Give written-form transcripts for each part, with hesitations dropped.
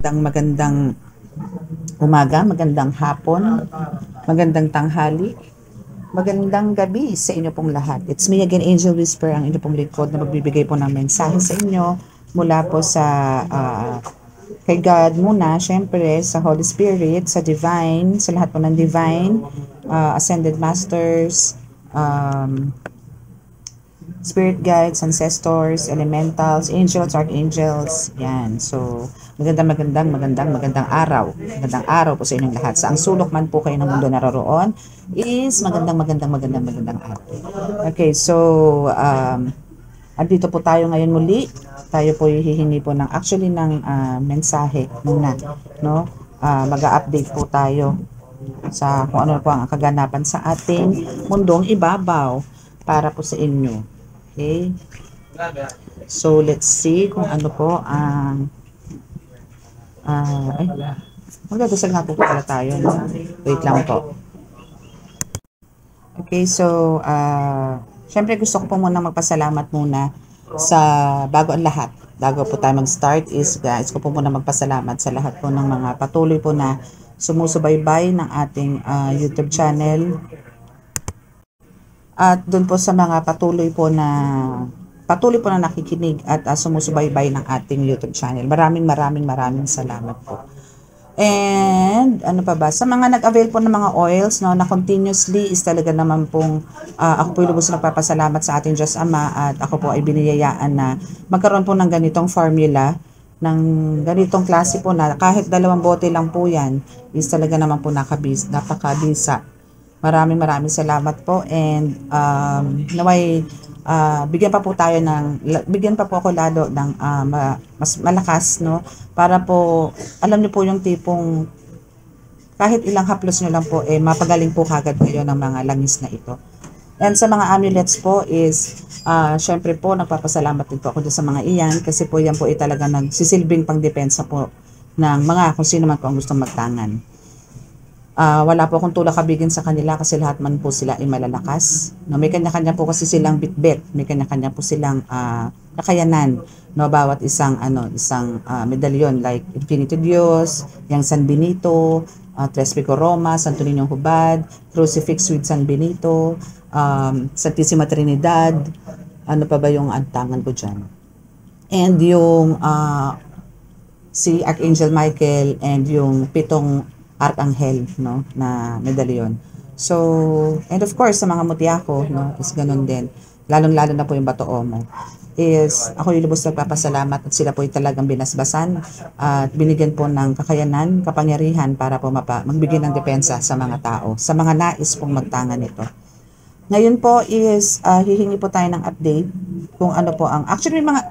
Magandang umaga, magandang hapon, magandang tanghali, magandang gabi sa inyo pong lahat. It's me again, Angel Whisper, ang inyo pong lingkod na magbibigay po ng mensahe sa inyo mula po sa kay God muna, syempre sa Holy Spirit, sa Divine, sa lahat po ng Divine, Ascended Masters, spirit guides, ancestors, elementals, angels, archangels. Yan. So, magandang araw. Magandang araw po sa inyong lahat. Sa ang sulok man po kayo ng mundo naroroon is magandang araw. Okay, so andito po tayo ngayon muli. Tayo po hihingi po ng mensahe muna, no? Mag-a-update po tayo sa kung ano po ang kaganapan sa ating mundong ibabaw para po sa inyo. Okay? So, let's see kung ano po ang magdadasal nga po pala tayo. No? Wait lang po. Okay, so, syempre gusto ko po muna magpasalamat muna sa bago ang lahat. Bago po tayo mag-start is, guys, ko po muna magpasalamat sa lahat po ng mga patuloy po na sumusubaybay ng ating YouTube channel. At doon po sa mga patuloy po na nakikinig at sumusubaybay ng ating YouTube channel. Maraming salamat po. And ano pa ba? Sa mga nag-avail po ng mga oils, no, na continuously is talaga naman pong ako po lubos nagpapasalamat sa ating Diyos Ama at ako po ay biniyayaan na magkaroon po ng ganitong formula, ng ganitong klase po na kahit 2 bote lang po yan is talaga naman po napakabisa. Maraming salamat po and naway bigyan pa po ako lalo ng mas malakas, no, para po alam niyo po yung tipong kahit ilang haplos niyo lang po mapagaling po kagad kayo ng mga langis na ito. And sa mga amulets po is syempre po nagpapasalamat din po ako sa mga iyan kasi po yan po talaga nagsisilbing pangdepensa po ng mga kung sino man po ang gustong magtangan. Wala po akong tulak-kabigin sa kanila kasi lahat man po sila ay malalakas. No, may kanya-kanya po kasi silang bitbit, may kanya-kanya po silang kakayanan, no, bawat isang medalyon like Infinito Dios, yung San Benito, Tres Pico Roma, Santo Niño Hubad, Crucifix with San Benito, Santissima Trinidad, ano pa ba yung antangan ko dyan? And yung si Archangel Michael and yung 7 Archangel, no, na medalyon. So, and of course, sa mga mutiyako, no, is ganun din. Lalong-lalo na po yung Bato Omo. Is, ako yung lubos nagpapasalamat at sila po yung talagang binasbasan at binigyan po ng kakayanan, kapangyarihan para po magbigay ng depensa sa mga tao, sa mga nais pong magtangan nito. Ngayon po is, hihingi po tayo ng update kung ano po ang, actually may mga,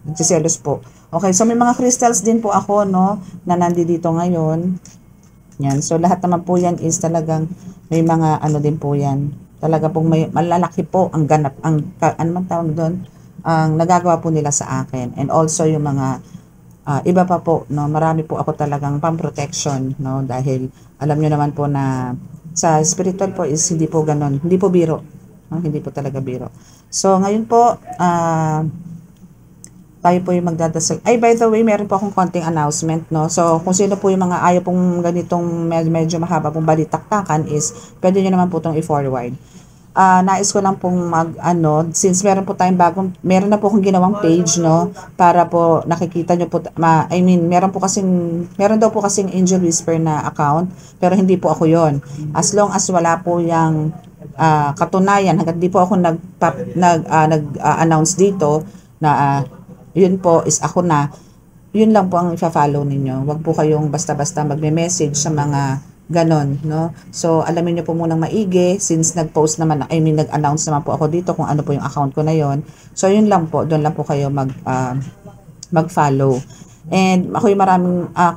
nagsiselos po. Okay, so may mga crystals din po ako, no, na nandito ngayon. Yan. So, lahat naman po yan is talagang may mga din po yan. Talaga pong may malalaki po ang ganap, ano man tawag doon, ang nagagawa po nila sa akin. And also yung mga iba pa po, no, marami po ako talagang pang-protection, no, dahil alam nyo naman po na sa spiritual po is hindi po ganon, hindi po biro. No, hindi po talaga biro. So, ngayon po, tayo po yung magdadasal. Ay, by the way, meron po akong konting announcement, no? So, kung sino po yung mga ayaw pong ganitong medyo mahaba pong balitaktakan is, pwede nyo naman po itong i-forward. Nais ko lang pong since meron po tayong meron na po akong ginawang page, no? Para po nakikita nyo po, meron daw po kasing Angel Whisper na account, pero hindi po ako yon. As long as wala po yung katunayan, hanggang di po ako nag-announce dito na yun po is ako na, yun lang po ang i-follow ninyo. Huwag po kayong basta-basta magme-message sa mga ganon, no? So, alamin nyo po munang maigi since nag-post naman, nag-announce naman po ako dito kung ano po yung account ko na yon. So, yun lang po, doon lang po kayo mag-follow. And ako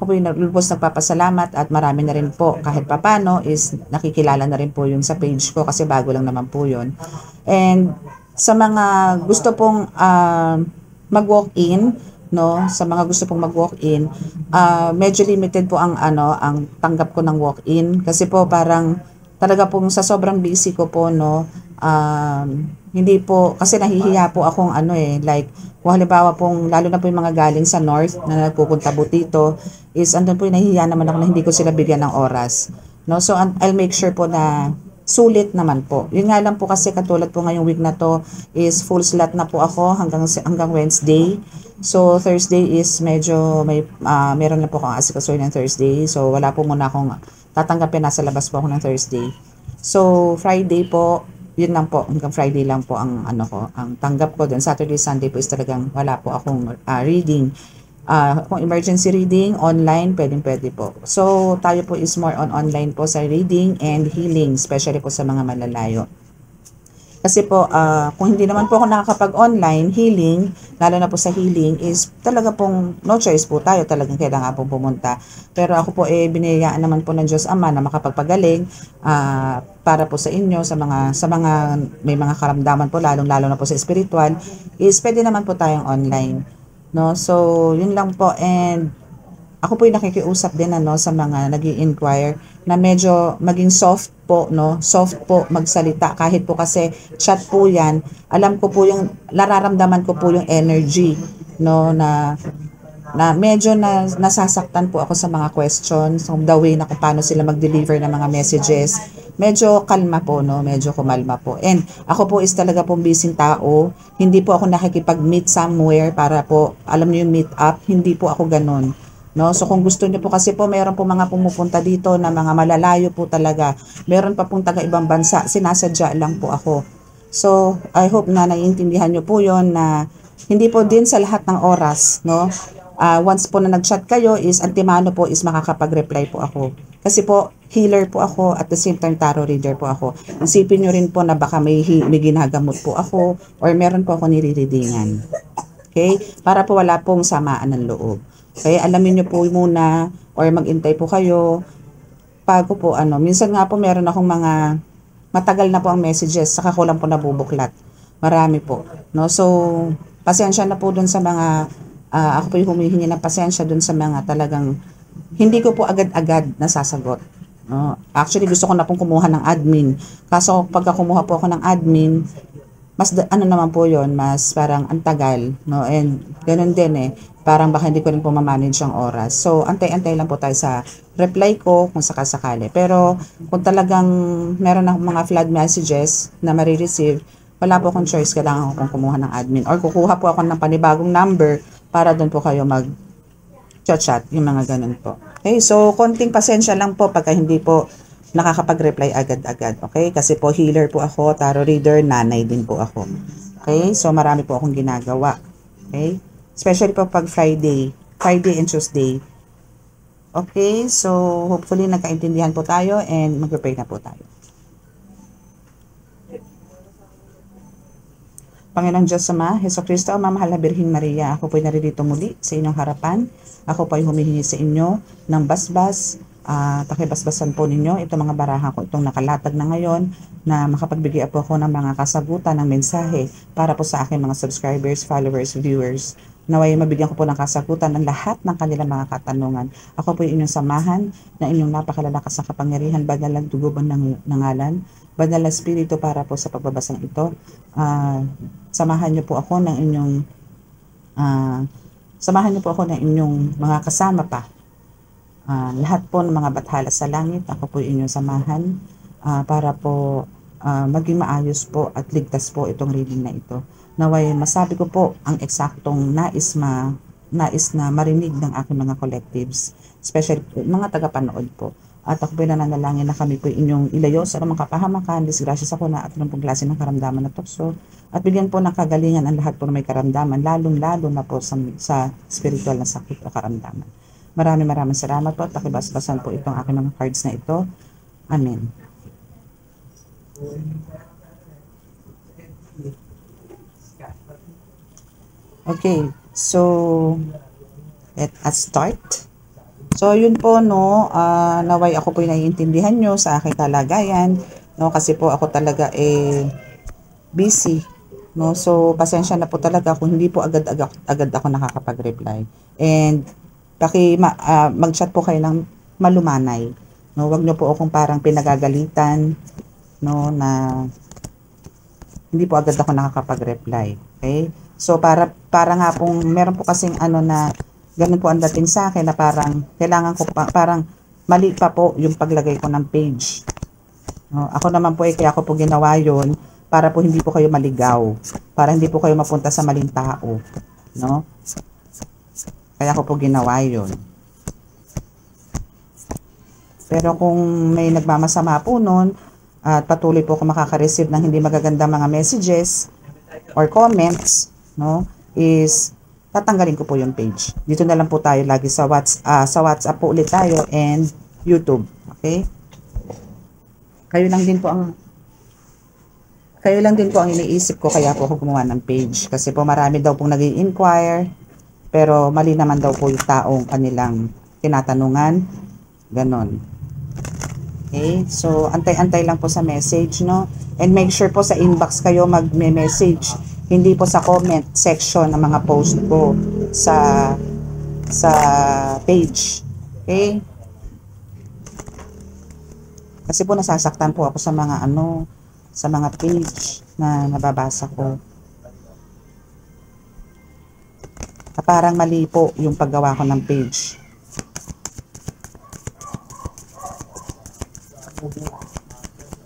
yung lubos nagpapasalamat at marami na rin po kahit papano is nakikilala na rin po yung sa page ko kasi bago lang naman po yun. And sa mga gusto pong mag-walk-in, no, sa mga gusto pong mag-walk-in, medyo limited po ang tanggap ko ng walk-in kasi po parang talaga pong sa sobrang busy ko po, no, Hindi po, kasi nahihiya po akong ano like, kung halimbawa pong, lalo na po yung mga galing sa north na nagpupunta po dito, is andun po yung nahihiya naman ako na hindi ko sila bigyan ng oras. No? So, I'll make sure po na sulit naman po. Yun nga lang po kasi katulad po ngayong week na to is full slot na po ako hanggang Wednesday. So, Thursday is medyo meron lang po akong asikasuhin ng Thursday. So, wala po muna akong tatanggapin, nasa labas po ako ng Thursday. So, Friday po, yun lang po, hanggang Friday lang po ang ano ko, ang tanggap ko. Then Saturday, Sunday po is talagang wala po akong reading. Kung emergency reading, online, pwede po. So, tayo po is more on online po sa reading and healing, especially po sa mga malalayo. Kasi po, kung hindi naman po ako nakakapag-online healing, lalo na po sa healing, is talaga pong no choice po tayo, talagang kailangan pong pumunta. Pero ako po biniyayaan naman po ng Diyos Ama na makapagpagaling para po sa inyo, sa mga may mga karamdaman po, lalo na po sa spiritual, is pwede naman po tayong online. No? So, yun lang po. And ako po yung nakikiusap din sa mga nag-i-inquire na medyo maging soft po, no? Soft po magsalita kahit po kasi chat po 'yan. Alam ko po yung nararamdaman ko po yung energy, no, na medyo nasasaktan po ako sa mga questions, so the way na kung paano sila mag-deliver ng mga messages. Medyo kalma po, no? Medyo kumalma po. And ako po is talaga pong busy tao. Hindi po ako nakikipag-meet somewhere para po, alam niyo yung meet up. Hindi po ako ganun. No? So kung gusto niyo po kasi po, mayroon po mga pumupunta dito na mga malalayo po talaga. Meron pa pong taga ibang bansa, sinasadya lang po ako. So I hope na naiintindihan niyo po yon na hindi po din sa lahat ng oras, no? Once po na nag-chat kayo is antimano po is makakapag-reply po ako. Kasi po healer po ako at the same time tarot reader po ako. Isipin niyo rin po na baka may ginagamot po ako or meron po ako nire-readingan. Okay? Para po wala pong samaan ng loob. Kaya alamin nyo po muna or mag-intay po kayo bago po minsan nga po meron akong mga matagal na po ang messages saka ko lang po nabubuklat. Marami po. No? So, pasensya na po dun sa mga ako po yung humihingi ng pasensya dun sa mga talagang hindi ko po agad-agad nasasagot. No? Actually, gusto ko na pong kumuha ng admin. Kaso pagka kumuha po ako ng admin, mas naman po yon, mas parang antagal, no? And ganun din parang baka hindi ko rin po ma-manage ang oras. So, antay-antay lang po tayo sa reply ko kung sakasakali. Pero, kung talagang meron akong mga flood messages na marireceive, wala po akong choice, kailangan ko pong kumuha ng admin. Or kukuha po ako ng panibagong number para doon po kayo mag-chat, yung mga ganun po. Okay, so konting pasensya lang po pagka hindi po nakakapag-reply agad-agad. Okay? Kasi po healer po ako, tarot reader, nanay din po ako. Okay? So marami po akong ginagawa. Okay? Especially po pag Friday and Tuesday. Okay? So hopefully nagkaintindihan po tayo and mag-pray na po tayo. Panginoong Diyos Ama, Jesucristo, Ama, Mahal na Birheng Maria, ako po'y naririto muli sa inyong harapan. Ako po'y humihingi sa inyo ng basbas. Pakibasbasan po ninyo itong mga baraha ko, itong nakalatag na ngayon, na makapagbigay po ako ng mga kasagutan ng mensahe para po sa aking mga subscribers, followers, viewers. Naway mabigyan ko po ng kasagutan ng lahat ng kanilang mga katanungan. Ako po inyong samahan na inyong napakalalakas na kapangyarihan, banal na duguban ng ngalan, banal na spirito para po sa pagbabasang ito. Samahan niyo po ako ng inyong mga kasama pa. Lahat po ng mga bathala sa langit, ako po inyong samahan para po maging maayos po at ligtas po itong reading na ito. Naway masabi ko po ang eksaktong nais na marinig ng aking mga collectives, especially mga tagapanood po. At ako po nananalangin na kami po inyong ilayo sa anumang kapahamakan, disgrasya sa kuna at anumang klase ng karamdaman na tukso. At bigyan po ng kagalingan ang lahat po na may karamdaman, lalong-lalo na po sa spiritual na sakit o karamdaman. Maraming salamat po at pakibasbasan po itong aking mga cards na ito. Amen. Okay, so let us start. So yun po naway ako po naiintindihan nyo sa aking kalagayan, no, kasi po ako talaga busy, no. So pasensya na po talaga kung hindi po agad ako nakakapag-reply. And mag-chat po kayo ng malumanay, no. Wag nyo po akong parang pinagagalitan, no, na hindi po agad ako nakakapag-reply. Okay? So, para nga pong, meron po kasing ano na, ganun po ang dating sa akin na parang, kailangan ko pa, parang mali pa po yung paglagay ko ng page. No? Ako naman po kaya ako po ginawa yun, para po hindi po kayo maligaw, para hindi po kayo mapunta sa maling tao. No? Kaya ako po ginawa yun. Pero kung may nagmamasama po nun, at patuloy po ako makaka-receive ng hindi magagandang mga messages or comments, no, is tatanggalin ko po yung page. Dito na lang po tayo lagi sa WhatsApp po ulit tayo and YouTube. Okay? Kayo lang din po ang iniisip ko, kaya po ako gumawa ng page. Kasi po marami daw pong nag-i-inquire, pero mali naman daw po yung taong kanilang tinatanungan. Ganon. Okay? So, antay-antay lang po sa message, no? And make sure po sa inbox kayo mag-message. Hindi po sa comment section ng mga post ko sa page. Okay? Kasi po nasasaktan po ako sa mga sa mga page na nababasa ko. Parang mali po yung paggawa ko ng page.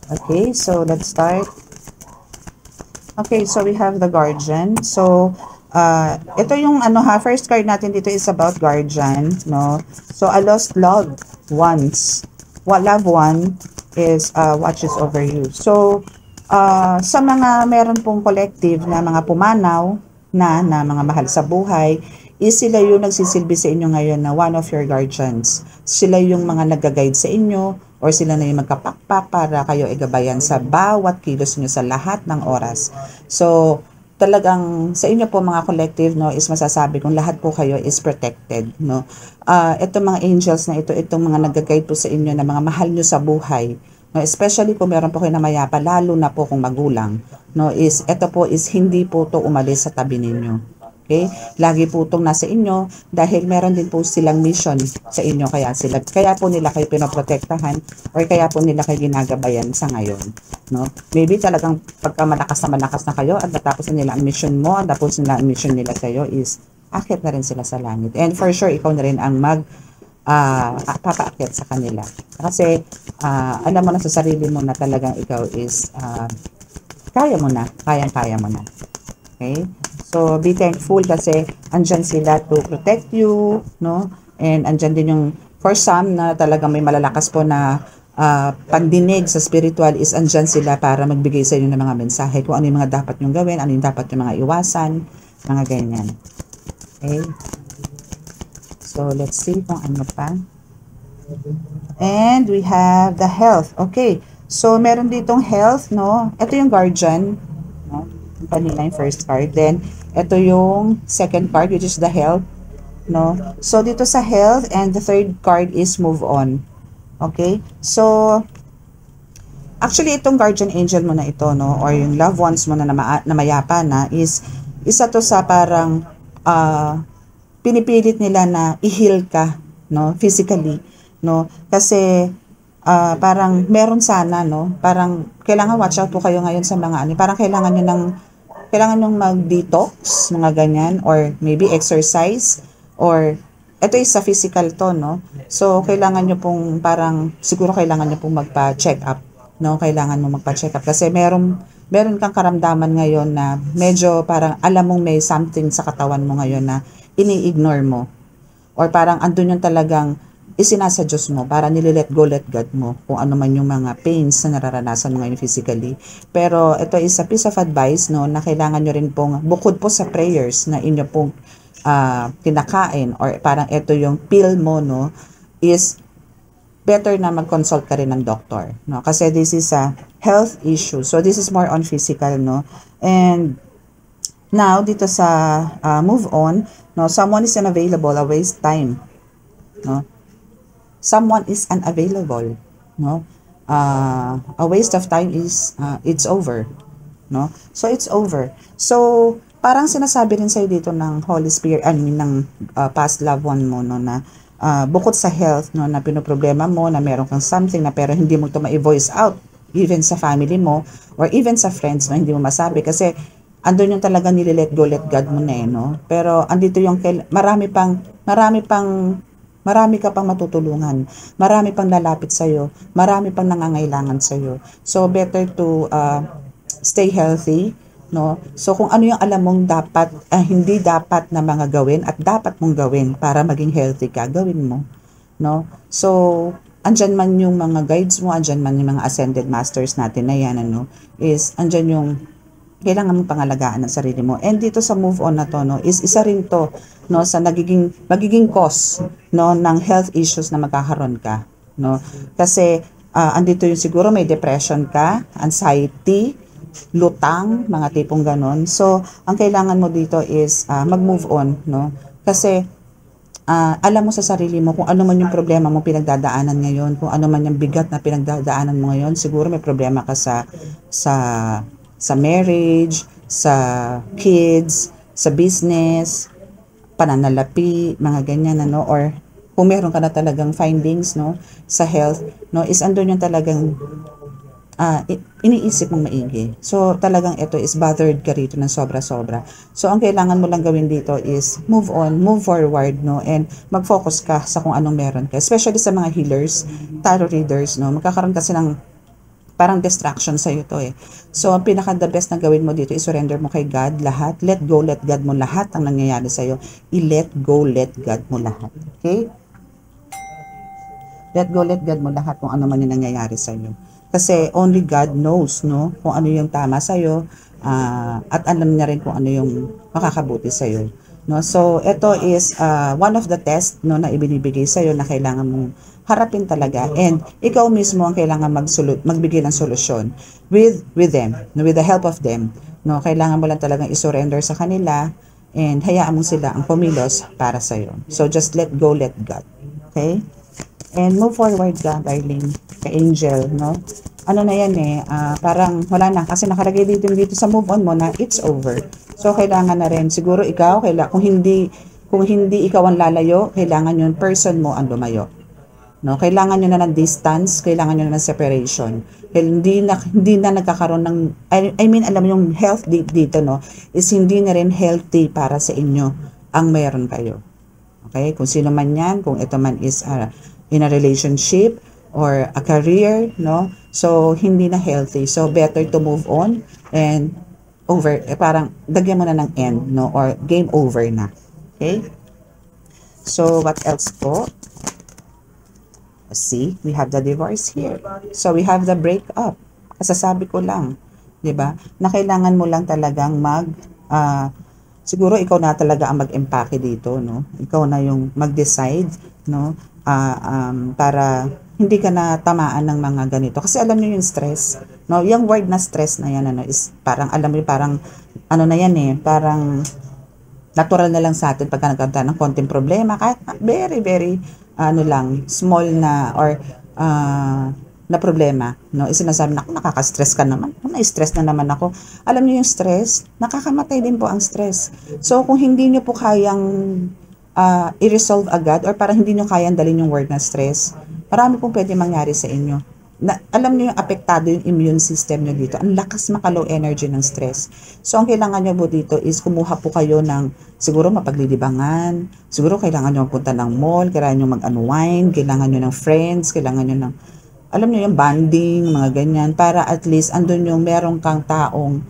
Okay, so let's start. Okay, so we have the guardian. So, ito yung first card natin dito is about guardian, no? So, a lost loved ones. Loved one is watches over you. So, sa mga meron pong collective na mga pumanaw na mga mahal sa buhay, is sila yung nagsisilbi sa inyo ngayon na one of your guardians. Sila yung mga nag-guide sa inyo, or sila na yung magkapakpak para kayo igabayan sa bawat kilos nyo sa lahat ng oras. So, talagang sa inyo po mga collective, no, is masasabi kong lahat po kayo is protected, no. Itong mga angels na itong mga nag-guide po sa inyo na mga mahal nyo sa buhay, no, especially kung meron po kayo na mayapa, lalo na po kung magulang, no, is ito po is hindi po to umalis sa tabi ninyo. Okay? Lagi po itong nasa inyo dahil meron din po silang mission sa inyo, kaya po nila kayo pinoprotektahan or kaya po nila kayo ginagabayan sa ngayon, no? Maybe talagang pagka malakas na kayo at natapos na nila ang mission mo, at tapos nila ang mission nila sa iyo is akit na rin sila sa langit. And for sure, ikaw na rin ang papaakyat sa kanila. Kasi alam mo na sa sarili mo na talagang ikaw is kayang-kaya mo na. Okay? So, be thankful kasi andyan sila to protect you, no? And andyan din yung, for some na talagang may malalakas po na pandinig sa spiritual, is andyan sila para magbigay sa inyo ng mga mensahe kung ano yung mga dapat nyong gawin, ano yung dapat yung mga iwasan, mga ganyan. Okay? So, let's see kung ano pa. And we have the health. Okay. So, meron ditong health, no? Ito yung guardian, no? Yung kanina yung first card. Then, ito yung second card, which is the health, no? So, dito sa health, and the third card is move on. Okay? So, actually, itong guardian angel mo na ito, no? Or yung loved ones mo na mayapa na, is isa to sa parang pinipilit nila na i-heal ka, no? Physically, no? Kasi, parang meron sana, no? Parang kailangan watch out po kayo ngayon sa mga parang kailangan nyo mag-detox, mga ganyan, or maybe exercise, or ito is sa physical to, no? So, kailangan nyo pong siguro kailangan nyo pong magpa-check up, no? Kailangan mo magpa-check up kasi meron kang karamdaman ngayon na medyo parang alam mong may something sa katawan mo ngayon na ini-ignore mo, or parang andun yung talagang isinasa Diyos mo, para nililet go, let God mo, kung ano man yung mga pains na nararanasan mo ngayon physically. Pero ito is a piece of advice, no, na kailangan nyo rin pong, bukod po sa prayers na inyo pong kinakain, or parang ito yung pill mo, no, is better na mag-consult ka rin ng doctor, no, kasi this is a health issue. So this is more on physical, no. And now, dito sa move on, no, someone is unavailable, a waste time, no. Someone is unavailable, no? A waste of time is it's over, no? So it's over. So parang sinasabi rin sa'yo dito ng Holy Spirit, ng past loved one mo, no, na bukod sa health, no, na pinoproblema mo, na meron kang something na pero hindi mo to ma-voice out, even sa family mo, or even sa friends, no, hindi mo masabi kasi andun yung talaga nililet go, let God mo na eh, no? Pero andito yung marami ka pang matutulungan, marami pang lalapit sa'yo, marami pang nangangailangan sa'yo. So, better to stay healthy, no? So, kung ano yung alam mong dapat, hindi dapat na mga gawin at dapat mong gawin para maging healthy ka, gawin mo, no? So, andyan man yung mga guides mo, andyan man yung mga ascended masters natin na yan, ano, is andyan yung kailangan mong pangalagaan ng sarili mo. And dito sa move on na to, no, is isa rin to, no, sa magiging cause, no, ng health issues na magkakaroon ka, no? Kasi andito yung siguro may depression ka, anxiety, lutang, mga tipong ganon. So, ang kailangan mo dito is mag-move on, no? Kasi alam mo sa sarili mo kung ano man yung problema mo pinagdadaanan ngayon, kung ano man yung bigat na pinagdadaanan mo ngayon. Siguro may problema ka sa marriage, sa kids, sa business, pananalapi, mga ganyan, ano, or kung meron ka na talagang findings, no, sa health, no, is andun yung talagang iniisip mong maigi. So, talagang ito is bothered ka rito ng sobra-sobra. So, ang kailangan mo lang gawin dito is move on, move forward, no, and mag-focus ka sa kung anong meron ka. Especially sa mga healers, tarot readers, no, magkakaroon kasi ng parang distraction sa iyo to eh. So, ang pinaka the best na gawin mo dito is surrender mo kay God lahat. Let go, let God mo lahat ang nangyayari sa iyo. I-let go, let God mo lahat. Okay? Let go, let God mo lahat kung ano man yung nangyayari sa iyo. Kasi only God knows, no, kung ano yung tama sa iyo, at alam niya rin kung ano yung makakabuti sa iyo. No, so ito is one of the test, no, na ibinibigay sa iyo na kailangan mong harapin talaga, and ikaw mismo ang kailangan magbigay ng solusyon with them, no, with the help of them, no. Kailangan mo lang talagang i-surrender sa kanila and hayaan mo sila ang pumilos para sa iyo. So just let go, let God. Okay? And move forward ka, darling, ka angel, no? Ano na yan eh, parang wala na kasi nakalagay dito sa move on mo na it's over. So kailangan na rin siguro ikaw, kung hindi ikaw ang lalayo, kailangan yung person mo ang lumayo. No, kailangan nyo na ng distance, kailangan nyo na ng separation. Hindi na nagkakaroon ng, I mean, alam mo yung health dito, no, is hindi na rin healthy para sa inyo ang mayroon kayo. Okay? Kung sino man yan, kung ito man is in a relationship or a career, no, so hindi na healthy. So better to move on and over, parang dagyan mo na ng end, no, or game over na. Okay? So what else po? See, we have the divorce here. So, we have the breakup. Kasasabi ko lang, di ba? Na kailangan mo lang talagang siguro ikaw na talaga ang mag-empake dito, no? Ikaw na yung mag-decide, no? Para hindi ka na tamaan ng mga ganito. Kasi alam niyo yung stress, no? Yung word na stress na yan, ano, is parang, alam mo, parang, ano na yan eh, parang, natural na lang sa atin pagka nagkaroon ng konting problema, kahit very, very, small na or na problema, no? Sinasabi na ako, nakaka-stress ka naman. Na-stress na naman ako. Alam niyo yung stress, nakakamatay din po ang stress. So, kung hindi niyo po kayang i-resolve agad or parang hindi niyo kayang dalhin yung word na stress, marami pong pwede mangyari sa inyo. Alam niyo yung apektado yung immune system niyo dito. Ang lakas maka-low energy ng stress. So, ang kailangan niyo po dito is kumuha po kayo ng siguro mapaglilibangan, siguro kailangan nyo magpunta ng mall, kailangan nyo mag-unwind, kailangan nyo ng friends, kailangan nyo ng, alam nyo yung bonding, mga ganyan, para at least andun yung meron kang taong,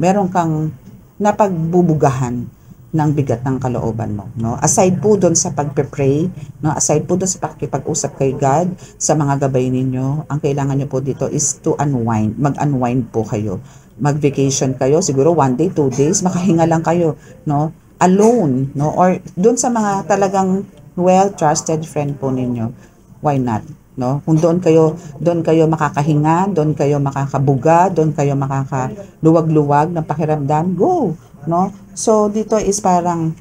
meron kang napagbubugahan ng bigat ng kalooban mo, no? Aside po doon sa pagpe-pray, no? Aside po doon sa pakikipag-usap kay God, sa mga gabay ninyo, ang kailangan nyo po dito is to unwind, mag-unwind po kayo. Mag-vacation kayo, siguro 1 day, 2 days, makahinga lang kayo, no? Alone, no? Or doon sa mga talagang well-trusted friend po ninyo, why not? No? Kung doon kayo makakahinga, doon kayo makakabuga, doon kayo makakaluwag-luwag ng pakiramdam, go, no? So dito is parang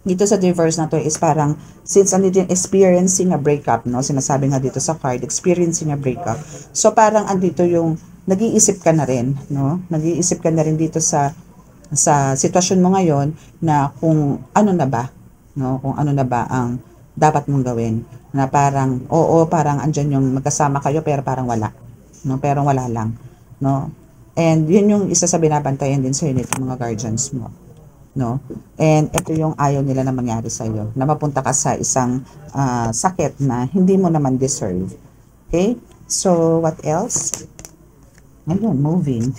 dito sa divorce na to is parang since andito yung experiencing a breakup, no? Sinasabi nga dito sa card, experiencing a breakup. So parang andito yung nag-iisip ka na rin, no? Nag-iisip ka na rin dito sa sitwasyon mo ngayon na kung ano na ba, no? Kung ano na ba ang dapat mong gawin. Na parang, oo, parang andyan yung magkasama kayo pero parang wala. no? Pero wala lang, no? And yun yung isa sa binabantayan din sa nito mga guardians mo, no? And ito yung ayaw nila na mangyari sa iyo, na mapunta ka sa isang sakit na hindi mo naman deserve. Okay? So, what else? Ayun, moving.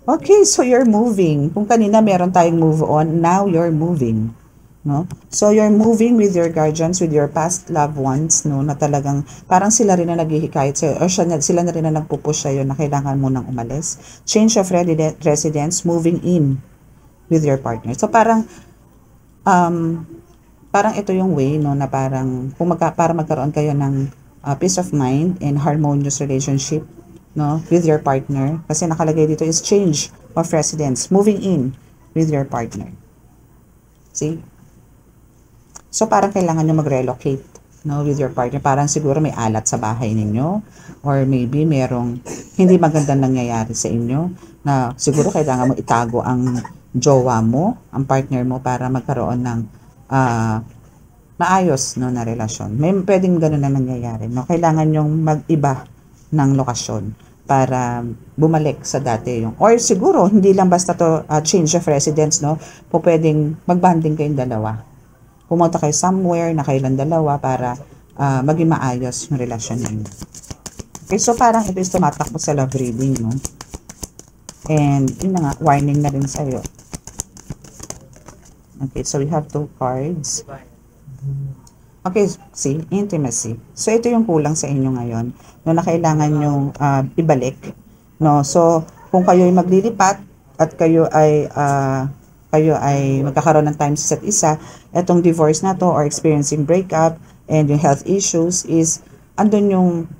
Okay, so you're moving. Kung kanina meron tayong move on, now you're moving. No? So you're moving with your guardians, with your past loved ones, no, na talagang parang sila rin na naghihikayat sa'yo, or sila na rin na nagpupush sa'yo na kailangan mo nang umalis. Change of residence, moving in with your partner. So parang ito yung way, no, na parang para magkaroon kayo ng peace of mind and harmonious relationship, no, with your partner, kasi nakalagay dito is change of residence, moving in with your partner. See? So parang kailangan nyo mag-relocate, no, with your partner. Parang siguro may alat sa bahay ninyo, or maybe merong hindi magandang nangyayari sa inyo, na siguro kailangan mo itago ang jowa mo, ang partner mo, para magkaroon ng maayos, no, na relasyon. May pwedeng ganun na nangyayari, no. Kailangan nyong mag-iba ng lokasyon para bumalik sa dati yung, or siguro hindi lang basta to change of residence, no, po pwedeng magbanding kayong dalawa, pumunta kayo somewhere na kailan dalawa para maging maayos yung relasyon ninyo. Okay, so parang ito is tumatakbo sa love reading, no, and yun na nga, warning na rin sa'yo. Okay, so we have 2 cards. Okay, see, intimacy. So ito yung kulang sa inyo ngayon, no, na kailangan yung ibalik, no. So kung kayo ay maglilipat at kayo ay magkakaroon ng time sa isa't isa, etong divorce na to or experiencing breakup and yung health issues is andun yung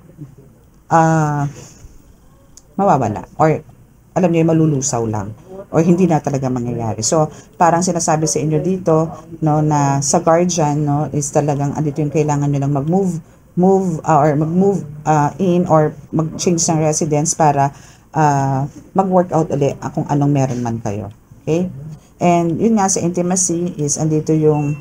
mawawala, or alam niyo, malulusaw lang, or hindi na talaga mangyayari. So parang sinasabi sa inyo dito, no, na sa guardian, no, is talagang andito yung kailangan nyo lang mag-move in or mag-change ng residence para mag-work out ulit kung anong meron man kayo. Okay? And yun nga, sa intimacy is andito yung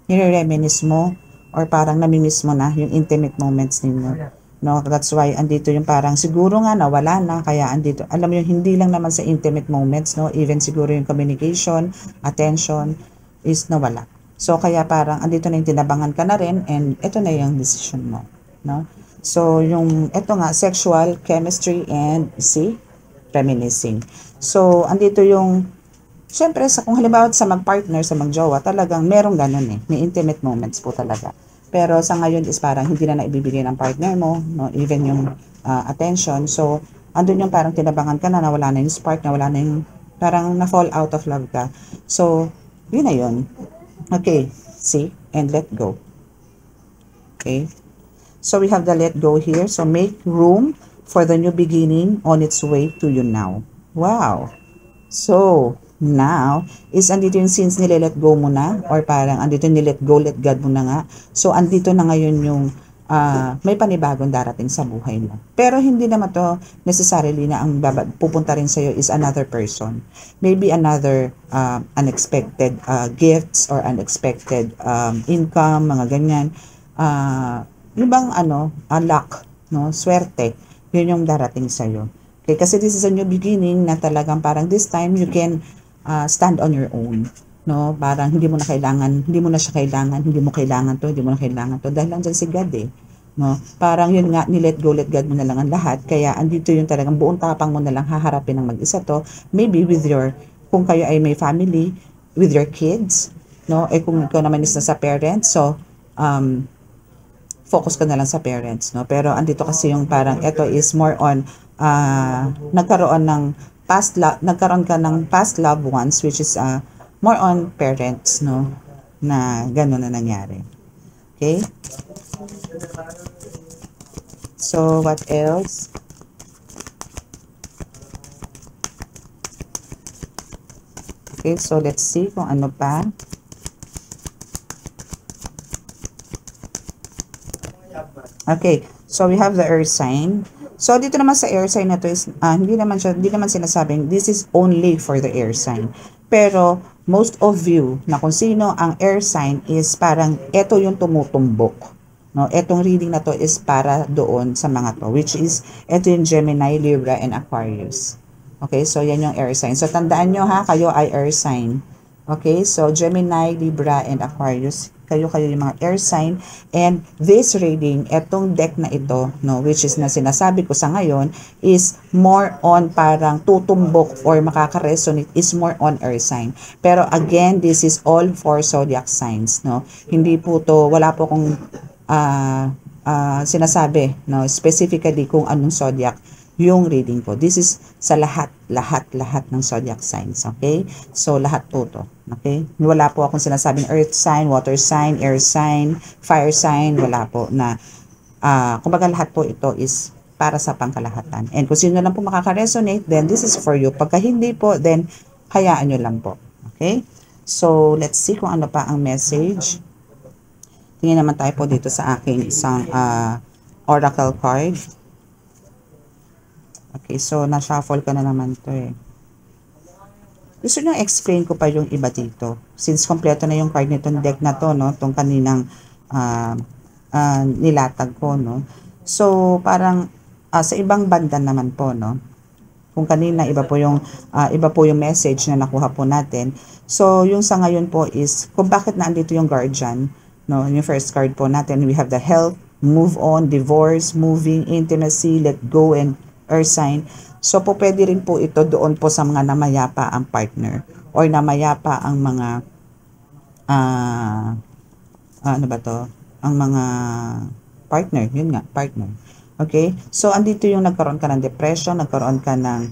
nire-reminisce mo, or parang namimiss mo na yung intimate moments ninyo. No, that's why andito yung parang siguro nga nawala na, kaya andito, alam mo yung hindi lang naman sa intimate moments, no, even siguro yung communication, attention is nawala. So kaya parang andito na yung tinabangan ka na rin, and ito na yung decision mo, no. So yung ito nga, sexual chemistry and reminiscing. So andito yung, syempre kung halimbawa sa mag-partner, sa mag-jowa, talagang merong ganun eh, may intimate moments po talaga. Pero sa ngayon is parang hindi na naibibigay ng partner mo, no, even yung attention. So andun yung parang tinabangan ka na, wala na yung spark, na wala na yung parang na-fall out of love ka. So yun na yun. Okay, see, and let go. Okay, so we have the let go here. So make room for the new beginning on its way to you now. Wow. So now is andito yung since nile-let go mo na, or parang andito nilet go, let God mo na nga. So andito na ngayon yung may panibagong darating sa buhay mo. Pero hindi naman to necessarily na ang pupunta rin sa'yo is another person. Maybe another unexpected gifts or unexpected income, mga ganyan. Yung bang luck, no, swerte, yun yung darating sa'yo. Okay, kasi this is a new beginning na talagang parang this time you can stand on your own, no, parang hindi mo na siya kailangan, hindi mo kailangan to dahil nandiyan si God eh, no, parang yun nga, let go, let God mo na lang ang lahat. Kaya andito yung talagang buong tapang mo na lang haharapin ng mag-isa to, maybe with your, kung kayo ay may family, with your kids, no, kung ikaw naman is nasa parents, so focus ka na lang sa parents, no. Pero andito kasi yung parang ito is more on nagkaroon ka ng past loved ones, which is more on parents, no, na gano'n na nangyari. Okay? So, what else? Okay, so let's see kung ano pa. Okay, so we have the earth sign. So dito naman sa air sign na to is hindi naman sinasabing this is only for the air sign. Pero most of you na kung sino ang air sign is parang ito yung tumutumbok, No, etong reading na to is para doon sa mga to, which is ito yung Gemini, Libra, and Aquarius. Okay, so yan yung air sign. So tandaan nyo ha, kayo ay air sign. Okay, so Gemini, Libra, and Aquarius, kayo yung mga air sign. And this reading, etong deck na ito, no, which is na sinasabi ko sa ngayon, is more on parang tutumbok or makaka-resonate is more on air sign. Pero again, this is all for zodiac signs, no. Hindi po to, wala po kung sinasabi, no, specifically kung anong zodiac yung reading ko. This is sa lahat ng zodiac signs, okay? So, lahat po to, okay? Wala po akong sinasabing earth sign, water sign, air sign, fire sign, wala po na, kumbaga lahat po ito is para sa pangkalahatan. And kung sino lang po makaka-resonate, then this is for you. Pagka hindi po, then hayaan nyo lang po, okay? So, let's see kung ano pa ang message. Tingnan naman tayo po dito sa aking isang oracle card. Okay, so na-shuffle ka na naman to eh. Gusto nyo explain ko pa yung iba dito. Since kompleto na yung card nitong deck na to, no? Itong kaninang nilatag ko, no? So, parang sa ibang banda naman po, no? Kung kanina, iba po yung message na nakuha po natin. So, yung sa ngayon po is, kung bakit naandito yung guardian, no? Yung first card po natin, we have the health, move on, divorce, moving, intimacy, let go, and earth sign. So po pwede rin po ito doon po sa mga namayapa ang partner or namayapa ang mga ano ba to? Ang mga partner, yun nga, partner. Okay? So andito yung nagkaroon ka ng depression, nagkaroon ka ng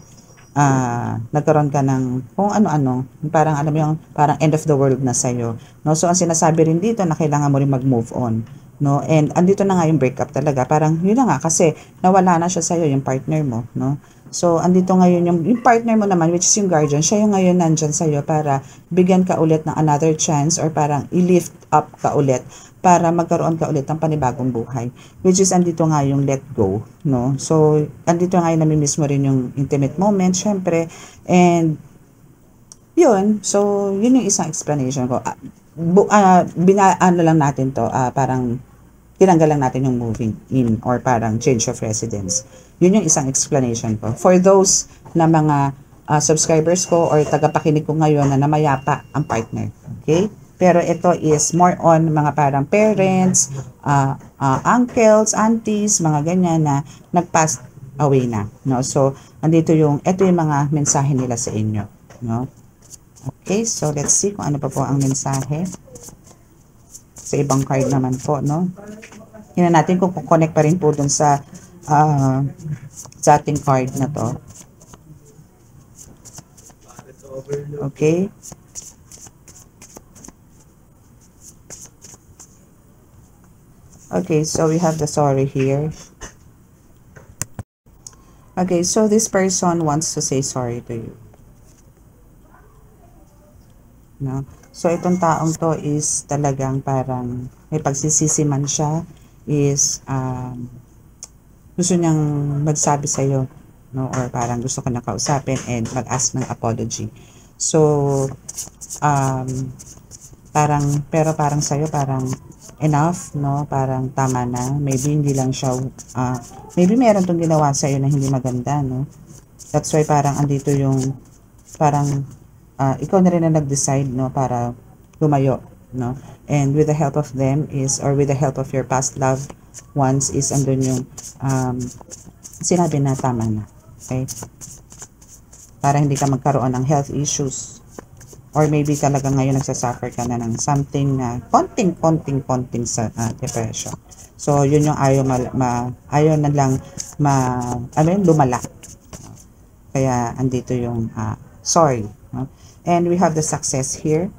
kung ano-ano, parang alam mo yung parang end of the world na sa'yo. No? So ang sinasabi rin dito na kailangan mo rin mag-move on. No, and andito na nga yung breakup talaga, parang yun na nga kasi nawala na siya sa iyo yung partner mo, no. So andito ngayon yung partner mo naman, which is yung guardian, siya yung ngayon nandyan sa iyo para bigyan ka ulit ng another chance or parang i-lift up ka ulit para magkaroon ka ulit ng panibagong buhay, which is andito nga yung let go, no. So andito nga yung namimiss mo rin yung intimate moment syempre, and yun, so yun yung isang explanation ko. Ano lang natin to, parang tinanggal lang natin yung moving in or parang change of residence. Yun yung isang explanation ko. For those na mga subscribers ko or tagapakinig ko ngayon na namayapa ang partner. Okay? Pero ito is more on mga parang parents, uncles, aunties, mga ganyan na nag-pass away na. No? So, ito yung mga mensahe nila sa inyo. No? Okay, so let's see kung ano pa po ang mensahe. Sa ibang card naman po, no? Tingnan natin kung connect pa rin po dun sa ating card na to. Okay. Okay, so we have the sorry here. Okay, so this person wants to say sorry to you. No? So, itong taong to is talagang parang may pagsisisi man siya, is gusto niyang magsabi sa'yo, no? Or parang gusto ka na kausapin and mag-ask ng apology. So, parang sa'yo, parang enough, no? Parang tama na. Maybe hindi lang siya, maybe meron tong ginawa sa'yo na hindi maganda, no? That's why parang andito yung, parang, ikaw na rin na nag-decide, no, para lumayo, no, and with the help of them is, or with the help of your past loved ones is andun yung sinabi na tama na, okay, para hindi ka magkaroon ng health issues or maybe talaga ngayon nagsasuffer ka na ng something na konting sa depression. So yun yung ayaw na lang lumala, kaya andito yung sorry, no? And we have the success here.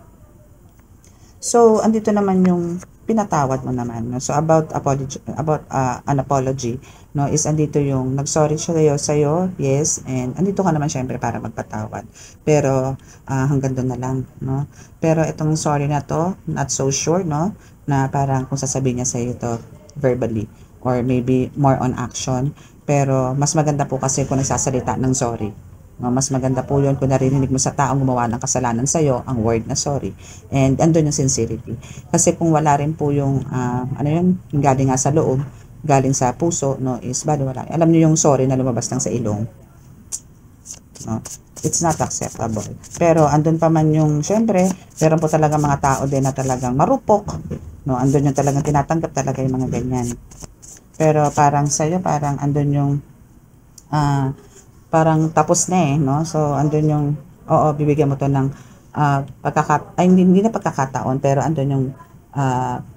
So, andito naman yung pinatawad mo naman, no? So, about an apology, no, is andito yung nagsorry siya sa'yo, yes, and andito ka naman syempre para magpatawad. Pero, hanggang doon na lang, no? Pero, itong sorry na to, not so sure, no, na parang kung sasabihin niya sa'yo to verbally, or maybe more on action. Pero, mas maganda po kasi kung nagsasalita ng sorry. No, mas maganda po yun kung narinig mo sa taong gumawa ng kasalanan sa'yo ang word na sorry. And andun yung sincerity. Kasi kung wala rin po yung, ano yun, yung galing nga sa loob, galing sa puso, no, is bali wala. Alam niyo yung sorry na lumabas lang sa ilong. No? It's not acceptable. Pero andun pa man yung, syempre, meron po talaga mga tao din na talagang marupok. No, andun yung talagang tinatanggap talaga yung mga ganyan. Pero parang sa'yo, parang andun yung, parang tapos na no? So, andun yung, oo, bibigyan mo to ng, hindi na pagkakataon, pero andun yung,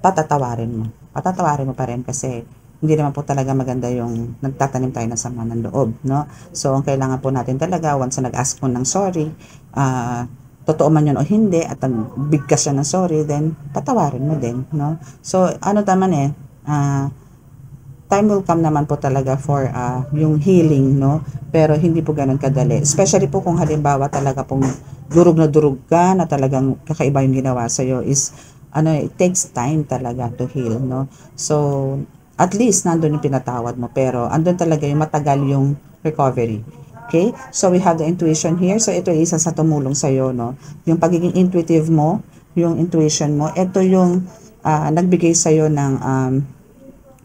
patatawarin mo. Patatawarin mo pa rin kasi, hindi naman po talaga maganda yung nagtatanim tayo ng sama ng loob, no? So, ang kailangan po natin talaga, once na nag-ask mo ng sorry, totoo man yun o hindi, at nagbigkas siya ng sorry, then patawarin mo din, no? So, ano naman time will come naman po talaga for yung healing, no? Pero hindi po ganun kadali. Especially po kung halimbawa talaga pong durog ka na talagang kakaiba yung ginawa sa'yo is, it takes time talaga to heal, no? So, at least nandun yung pinatawad mo, pero andun talaga yung matagal yung recovery. Okay? So, we have the intuition here. So, ito isa sa tumulong sa'yo, no? Yung pagiging intuitive mo, yung intuition mo, ito yung nagbigay sa'yo ng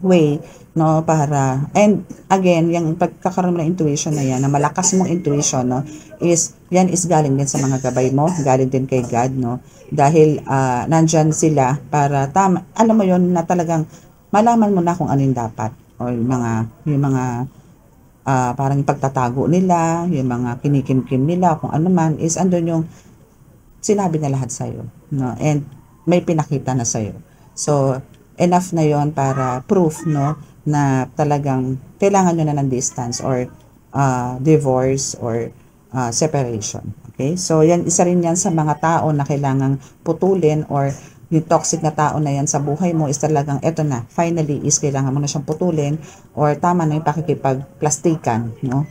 way, no, para, and again, yung pagkakaroon mo ng intuition na yan, na malakas mong intuition, no, yan is galing din sa mga gabay mo, galing din kay God, no, dahil nandyan sila para, alam mo yon na talagang, malaman mo na kung ano yung dapat, o yung mga parang pagtatago nila, yung mga kinikimkim nila, kung ano man, is andun yung sinabi na lahat sa'yo, no, and may pinakita na sa'yo. So, enough na yon para proof, no, na talagang kailangan nyo na ng distance or divorce or separation. Okay? So, yan, isa rin yan sa mga tao na kailangang putulin or yung toxic na tao na yan sa buhay mo is talagang eto na, finally is kailangan mo na siyang putulin or tama na yung pakikipagplastikan, no?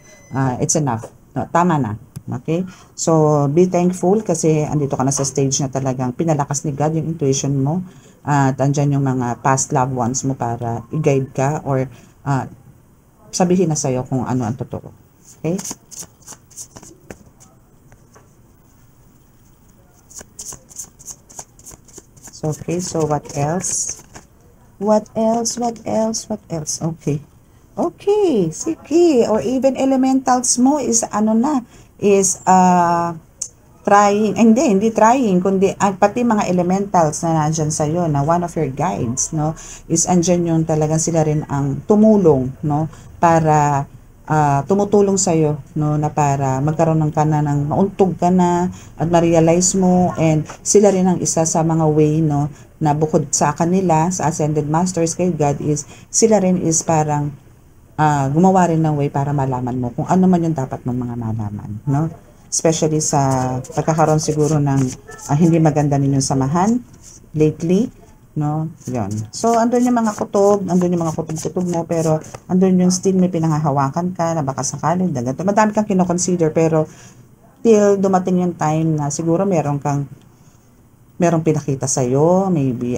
It's enough. No, tama na. Okay? So, be thankful kasi andito ka na sa stage na talagang pinalakas ni God yung intuition mo at andyan yung mga past loved ones mo para i-guide ka or sabihin na sa'yo kung ano ang totoo. Okay? So, okay. So, what else? What else? Okay. Okay. Sige. Or even elementals mo is trying, hindi trying, kundi pati mga elementals na nandyan sa'yo, na one of your guides, no, is andyan yung talagang sila rin ang tumulong, no, para tumutulong sa'yo, no, na para magkaroon ng mauntog ka na at ma-realize mo, and sila rin ang isa sa mga way, no, na bukod sa kanila, sa Ascended Masters kay God, is sila rin is parang gumawa rin ng way para malaman mo kung ano man yung dapat mong mga malaman, no? Especially sa pagkakaroon siguro ng hindi maganda ninyong samahan lately, no? Yon. So, andun yung mga kutob, andun yung mga kutob-kutob mo, pero andun yung still may pinanghahawakan ka na baka sakaling ganito. Madami kang kinoconsider, pero till dumating yung time na siguro merong pinakita sa'yo, maybe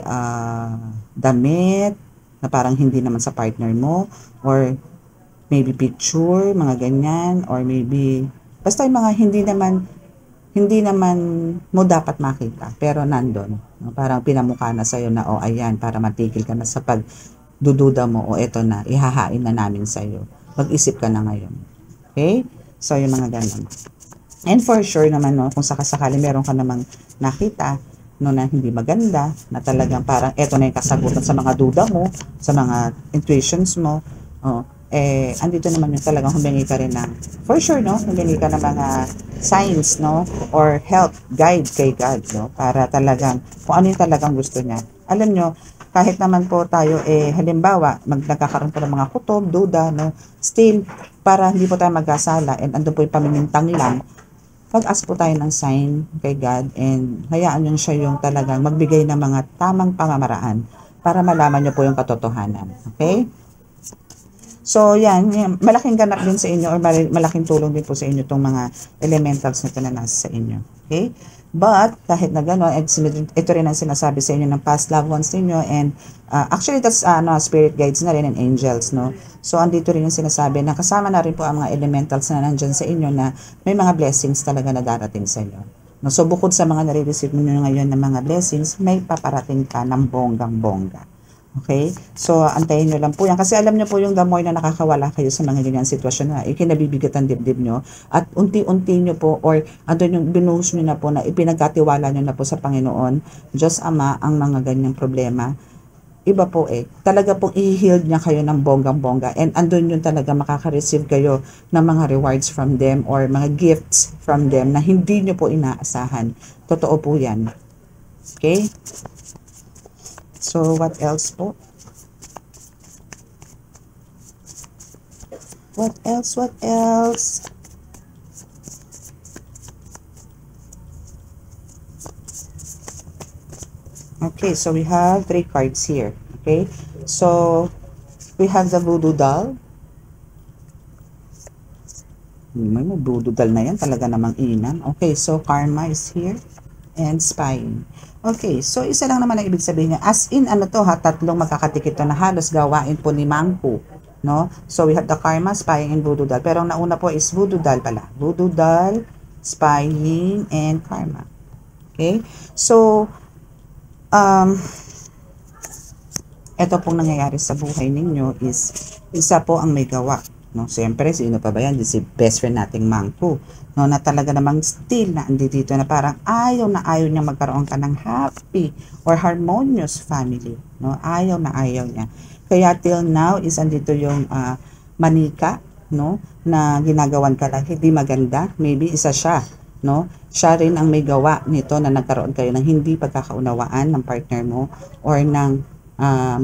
damit na parang hindi naman sa partner mo, or maybe picture, mga ganyan, or maybe basta yung mga hindi naman mo dapat makita, pero nandun, no? Parang pinamukha na sa'yo na, ayan, para matigil ka na sa pagdududa mo, eto na, ihahain na namin sa'yo. Mag-isip ka na ngayon. Okay? So, yung mga ganun. And for sure naman, no, kung sakasakali meron ka namang nakita, no, na hindi maganda, na talagang parang eto na yung kasagutan sa mga duda mo, sa mga intuitions mo, andito naman yung talagang humingi ka rin ng, for sure, no, humingi ka ng mga signs, no, or help, guide kay God, no, para talagang, kung ano yung talagang gusto niya. Alam nyo, kahit naman po tayo, halimbawa, nagkakaroon po ng mga kutob, duda, no, still, para hindi po tayo magkasala, and andun po yung pamimintang lang, pag-ask po tayo ng sign kay God, and hayaan nyo siya yung talagang magbigay ng mga tamang pamamaraan, para malaman nyo po yung katotohanan. Okay? So, yan, malaking ganap din sa inyo or malaking tulong din po sa inyo itong mga elementals na ito na nasa sa inyo. Okay? But, kahit na gano'n, ito rin ang sinasabi sa inyo ng past loved ones ninyo and actually, that's spirit guides na rin and angels, no? So, andito rin yung sinasabi na kasama na rin po ang mga elementals na nandyan sa inyo na may mga blessings talaga na darating sa inyo. No, so, bukod sa mga nare-receive nyo ngayon ng mga blessings, may paparating ka ng bonggang-bongga. Okay? So, antayin nyo lang po yan. Kasi alam nyo po yung the more na nakakawala kayo sa mga ganyan sitwasyon na ikinabibigat ang dibdib nyo at unti-unti nyo po or andun yung binuhos nyo na po na ipinagkatiwala nyo na po sa Panginoon, Diyos Ama, ang mga ganyang problema. Iba po talaga pong i-heal niya kayo ng bonggang-bongga and andun yung talaga makaka-receive kayo ng mga rewards from them or mga gifts from them na hindi nyo po inaasahan. Totoo po yan. Okay? So, what else po? What else? What else? Okay, so we have 3 cards here. Okay, so we have the voodoo doll. May voodoo doll na yan, talaga namang inan. Okay, so karma is here and spying. Okay, so isa lang naman ang ibig sabihin niya. As in, ano to ha, tatlong magkakatikit to na halos gawain po ni Mangku. No? So we have the karma, spying, and voodoo doll. Pero ang nauna po is voodoo doll pala. Voodoo doll, spying, and karma. Okay, so ito pong nangyayari sa buhay ninyo is isa po ang may gawa, no? Siyempre, sino pa ba yan? Si best friend nating Mangku, no? Na talaga namang still na andito na parang ayaw niya magkaroon ka ng happy or harmonious family, no? Ayaw niya. Kaya till now is andito yung manika, no? Na ginagawan ka lang hindi maganda. Maybe isa siya, no? Siya rin ang may gawa nito na nagkaroon kayo ng hindi pagkakaunawaan ng partner mo or ng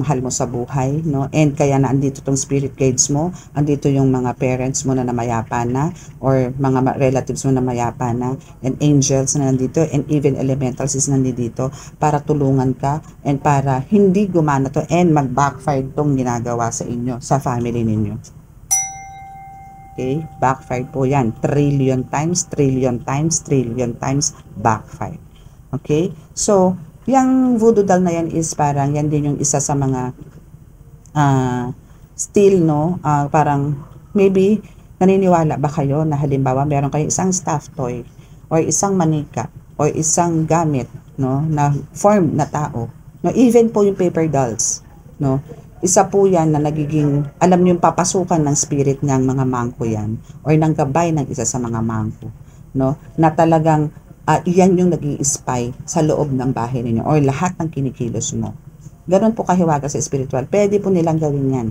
mahal mo sa buhay, no? And kaya na andito tong spirit guides mo, andito yung mga parents mo na namayapa na or mga relatives mo na namayapa na and angels na nandito and even elementals is nandito para tulungan ka and para hindi gumana to and mag-backfire tong ginagawa sa inyo, sa family ninyo. Okay, backfire po yan. Trillion times backfire. Okay, so, yung voodoo doll na yan is parang, yan din yung isa sa mga still, no? Parang, maybe, naniniwala ba kayo na halimbawa, meron kayong isang stuffed toy or isang manika or isang gamit, no? Na form na tao. No? Even po yung paper dolls, no? Isa po yan na nagiging, alam niyo yung papasukan ng spirit ng mga Mangku yan or ng gabay ng isa sa mga Mangku, no? Na talagang iyan yung nag-i-spy sa loob ng bahay ninyo or lahat ng kinikilos mo. Ganon po kahiwaga sa spiritual. Pwede po nilang gawin yan.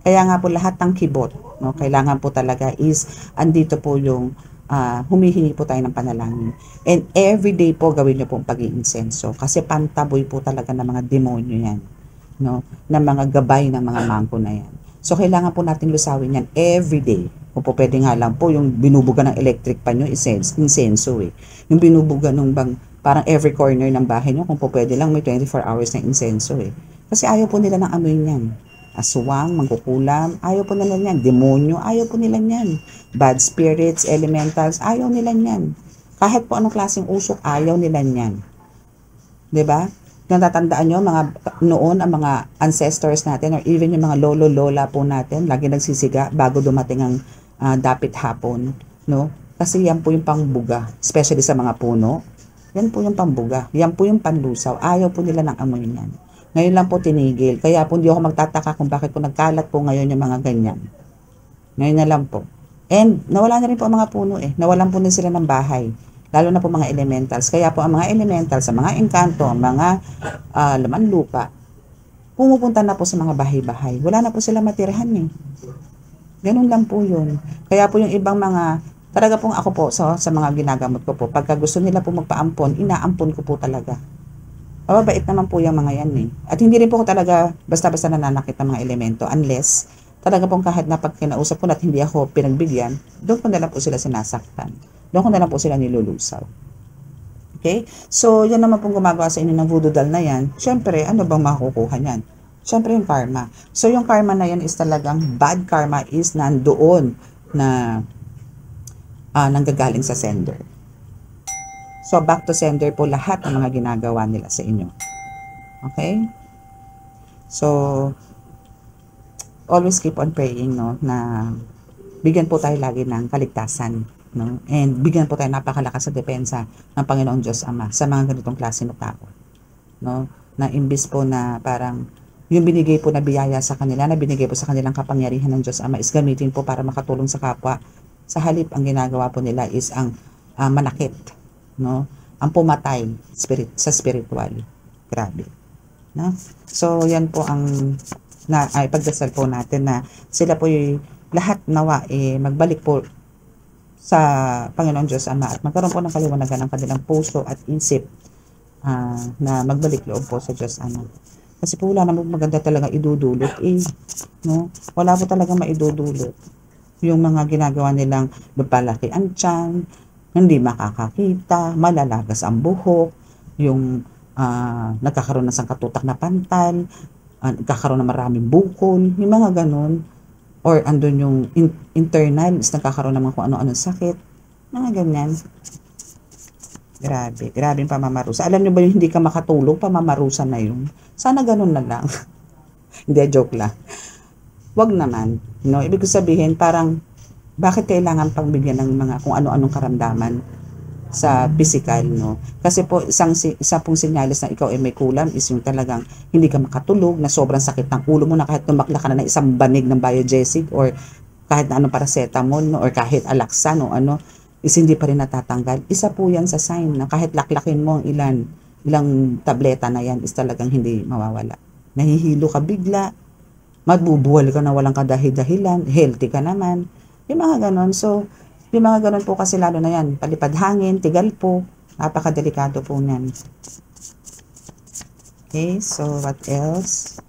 Kaya nga po lahat ng kibot, no? Kailangan po talaga is andito po yung humihingi po tayo ng panalangin. And everyday po gawin niyo po ang pag-iinsenso kasi pantaboy po talaga ng mga demonyo yan, no? Na mga gabay ng mga Mangku na yan. So, kailangan po natin lusawin yan everyday. Kung po pwede nga lang po, yung binubuga ng electric pan nyo, insenso Yung binubuga ng parang every corner ng bahay nyo, kung po pwede lang, may 24 hours na insenso Kasi ayaw po nila ng amoy niyan. Aswang, mangkukulam, ayaw po nila niyan. Demonyo, ayaw po nila niyan. Bad spirits, elementals, ayaw nila niyan. Kahit po anong klaseng usok, ayaw nila niyan. 'Di ba? Natatandaan nyo, noon, ang mga ancestors natin, or even yung mga lolo-lola po natin, lagi nagsisiga bago dumating ang dapit hapon, no? Kasi yan po yung pangbuga, especially sa mga puno. Yan po yung pangbuga. Yan po yung panlusaw. Ayaw po nila ng amoy niyan. Ngayon lang po tinigil. Kaya po hindi ako magtataka kung bakit po nagkalat po ngayon yung mga ganyan. Ngayon na lang po. And nawala na rin po ang mga puno Nawalan po din sila ng bahay. Lalo na po mga elementals. Kaya po ang mga elementals, sa mga engkanto, ang mga laman lupa, pumupunta na po sa mga bahay-bahay. Wala na po sila matirahan Ganun lang po yun. Kaya po yung ibang mga, talaga pong ako po sa mga ginagamot ko po, pagka gusto nila po magpaampon, inaampon ko po talaga. Mababait naman po yung mga yan At hindi rin po ko talaga basta-basta nananakit ng mga elemento unless talaga pong kahit na pag kinausap ko at hindi ako pinagbigyan, doon po na lang po sila sinasaktan. Doon ko na lang po sila nilulusaw. Okay? So, yan naman pong gumagawa sa inyo ng voodoo doll na yan. Siyempre, ano bang makukuha niyan? Syempre yung karma. So yung karma na yan is talagang bad karma is nandoon na nanggagaling sa sender. So back to sender po lahat ng mga ginagawa nila sa inyo. Okay? So always keep on praying, no, na bigyan po tayo lagi ng kaligtasan, no? And bigyan po tayo napakalakas sa depensa ng Panginoon Diyos Ama sa mga ganitong klase ng tao, no? Na imbis po na parang yung binigay po na biyaya sa kanila, na binigay po sa kanilang kapangyarihan ng Diyos Ama is gamitin po para makatulong sa kapwa. Sa halip, ang ginagawa po nila is ang manakit, no? Ang pumatay sa spiritual. Grabe. No? So, yan po ang pagdasal po natin na sila po yung lahat nawa magbalik po sa Panginoon Diyos Ama at magkaroon po ng kaliwanagan ng kanilang puso at isip na magbalik loob po sa Diyos Ama. Kasi po wala namang maganda talaga idudulot no? Wala po talaga maidudulot. Yung mga ginagawa nilang lupalaki ang tiyan, hindi makakakita, malalagas ang buhok, yung nagkakaroon ng sangkatutak na pantal, nagkakaroon ng maraming bukol, yung mga ganun, or andun yung internal, is nagkakaroon ng mga kung ano-anong sakit, mga ganyan. Grabe yung pamamarusa. Alam nyo ba yung hindi ka makatulog, pamamarusa na yun? Sana ganun na lang. Hindi, joke lang. Wag naman, no? Ibig sabihin, parang, bakit kailangan pang bigyan ng mga kung ano-anong karamdaman sa physical, no? Kasi po, isa pong sinyalis na ikaw ay may kulam is yung talagang hindi ka makatulog, na sobrang sakit ng ulo mo, na kahit tumakla ka na ng isang banig ng Biogesic or kahit na anong paracetamol, no? Or kahit Alaxan o ano, is hindi pa rin natatanggal. Isa po yan sa sign na kahit laklakin mo ang ilang tableta na yan is talagang hindi mawawala. Nahihilo ka bigla, magbubuwal ka na walang kadahi-dahilan, healthy ka naman, yung mga ganon. So, yung mga ganon po kasi lalo na yan, palipad hangin, tigal po, napakadelikado po niyan. Okay, so what else?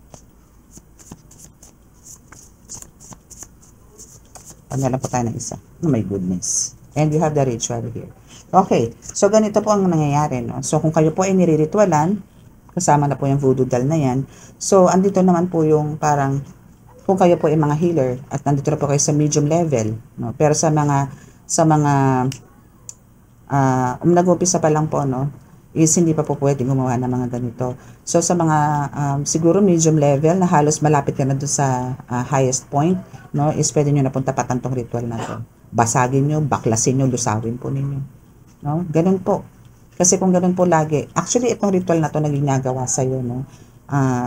Pagdala po tayo ng isa. Oh my goodness. And you have the ritual here. Okay, so ganito po ang nangyayari, no? So kung kayo po ay nire-ritualan, kasama na po yung voodoo doll na yan. So andito naman po yung parang, kung kayo po ay mga healer, at nandito na po kayo sa medium level, no? Pero sa mga nag-umpisa pa lang po, no, is hindi pa po pwedeng gumawa ng mga ganito. So sa mga siguro medium level na halos malapit ka na doon sa highest point, no, is pwede nyo napunta patantong ritual na to. Basagin nyo, baklasin nyo, lusawin po ninyo, no? Ganun po. Kasi kung ganun po lagi, actually itong ritual na to na ginagawa sa iyo, no,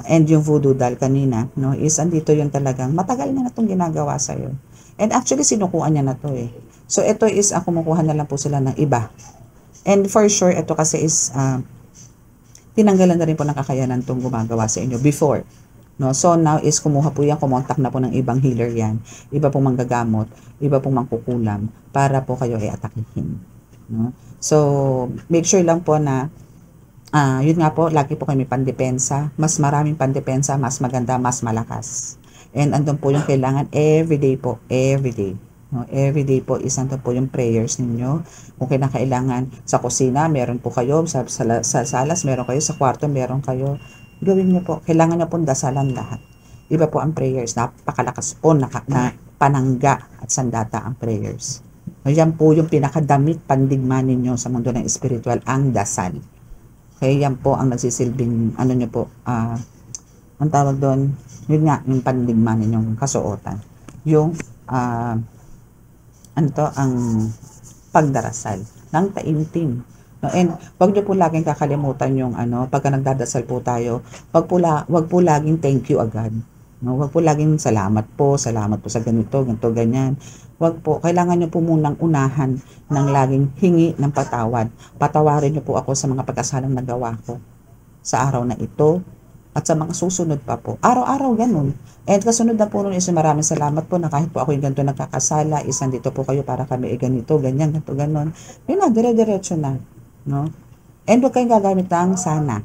and yung voodoo doll kanina, no, is andito yung talagang matagal na itong ginagawa sa iyo. And actually sinukuan niya na to So ito is kumukuha na lang po sila ng iba. And for sure, ito kasi is tinanggalan na rin po ng kakayanan itong gumagawa sa inyo before. No? So now is kumuha po yan, kumontak na po ng ibang healer yan. Iba pong manggagamot, iba pong mangkukulam para po kayo ay atakihin. No? So make sure lang po na yun nga po, lagi po kayo may pandepensa. Mas maraming pandepensa, mas maganda, mas malakas. And andun po yung kailangan everyday po, everyday. No, everyday po is andun po yung prayers ninyo. Kung kailangan sa kusina, meron po kayo. Sa salas, meron kayo. Sa kwarto, meron kayo. Gawin niyo po. Kailangan niyo pong dasalan lahat. Iba po ang prayers. Napakalakas po na panangga at sandata ang prayers. Yan po yung pinakadamit pandigma ninyo sa mundo ng spiritual, ang dasal. Okay, yan po ang nagsisilbing, ano nyo po, ang tawag doon, yun nga, yung pandigma ninyong kasuotan. Yung, ang pagdarasal ng taimtim. No, and wag niyo po laging kakalimutan yung pagka nagdadasal po tayo, wag po laging thank you agad. No, wag po laging salamat po sa ganito, ganyan. Wag po, kailangan niyo po munang unahan ng laging hingi ng patawad. Patawarin niyo po ako sa mga pagkasalang nagawa ko sa araw na ito at sa mga susunod pa po. Araw-araw ganun. And kasunod na po nun is maraming salamat po na kahit po ako yung ganito nagkakasala, isang dito po kayo para kami ganito, ganyan, ganito, ganon. Yun na, dire-diretso na. No? And huwag kayong gagamit ng sana.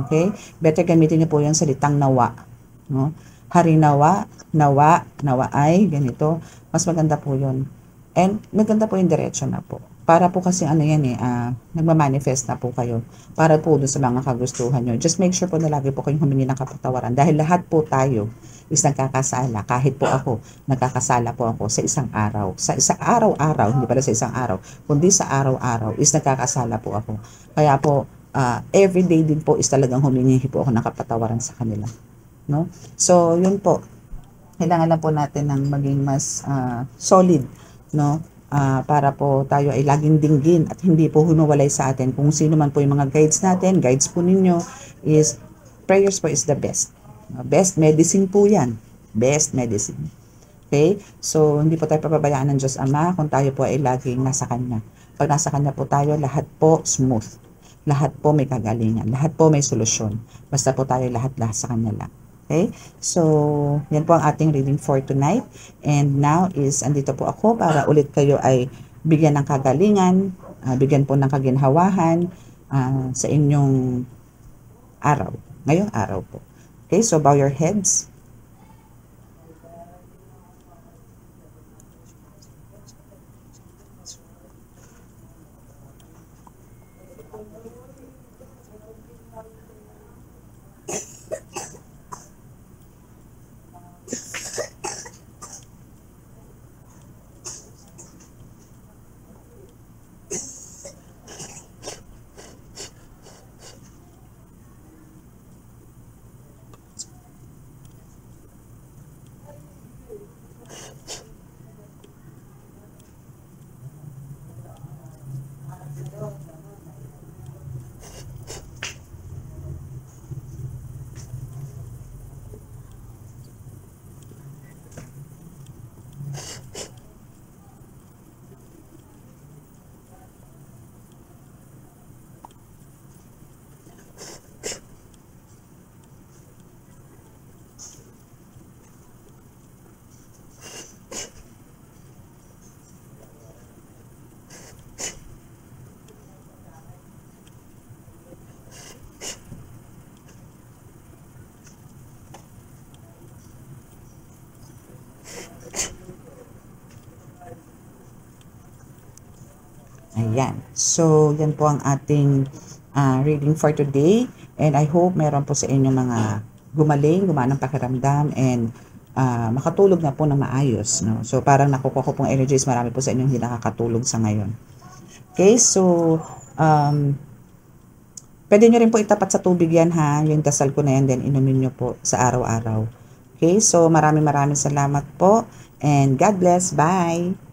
Okay? Better gamitin niyo po yung salitang nawa. No? Harinawa, nawa ay ganito. Mas maganda po yun. And maganda po yung diretso na po. Para po kasi ano yan nagmamanifest na po kayo para po doon sa mga kagustuhan nyo. Just make sure po na lagi po kayong humingi ng kapatawaran dahil lahat po tayo is nagkakasala. Kahit po ako, nagkakasala po ako sa isang araw. Sa isang araw-araw, hindi pala sa isang araw, kundi sa araw-araw is nagkakasala po ako. Kaya po, everyday din po is talagang humingi po ako ng kapatawaran sa kanila. No? So, yun po. Kailangan lang po natin ng maging mas solid, no? Para po tayo ay laging dinggin at hindi po humiwalay sa atin. Kung sino man po yung mga guides natin, guides po ninyo, is prayers po is the best. Best medicine po yan. Best medicine. Okay? So, hindi po tayo papabayaan ng Diyos Ama kung tayo po ay laging nasa Kanya. Pag nasa Kanya po tayo, lahat po smooth. Lahat po may kagalingan. Lahat po may solusyon. Basta po tayo lahat sa Kanya lang. Okay? So, yan po ang ating reading for tonight. And now is, andito po ako para ulit kayo ay bigyan ng kagalingan, bigyan po ng kaginhawahan sa inyong araw. Ngayong araw po. Okay, so bow your heads. Ayan. So, yan po ang ating reading for today. And I hope meron po sa inyo mga gumaling, gumanang pakiramdam, and makatulog na po ng maayos. No? So, parang nakukuha ko pong energies. Marami po sa inyo hindi nakakatulog sa ngayon. Okay, so, pwede nyo rin po itapat sa tubig yan ha. Yung dasal ko na yan, then inumin nyo po sa araw-araw. Okay, so maraming salamat po. And God bless. Bye!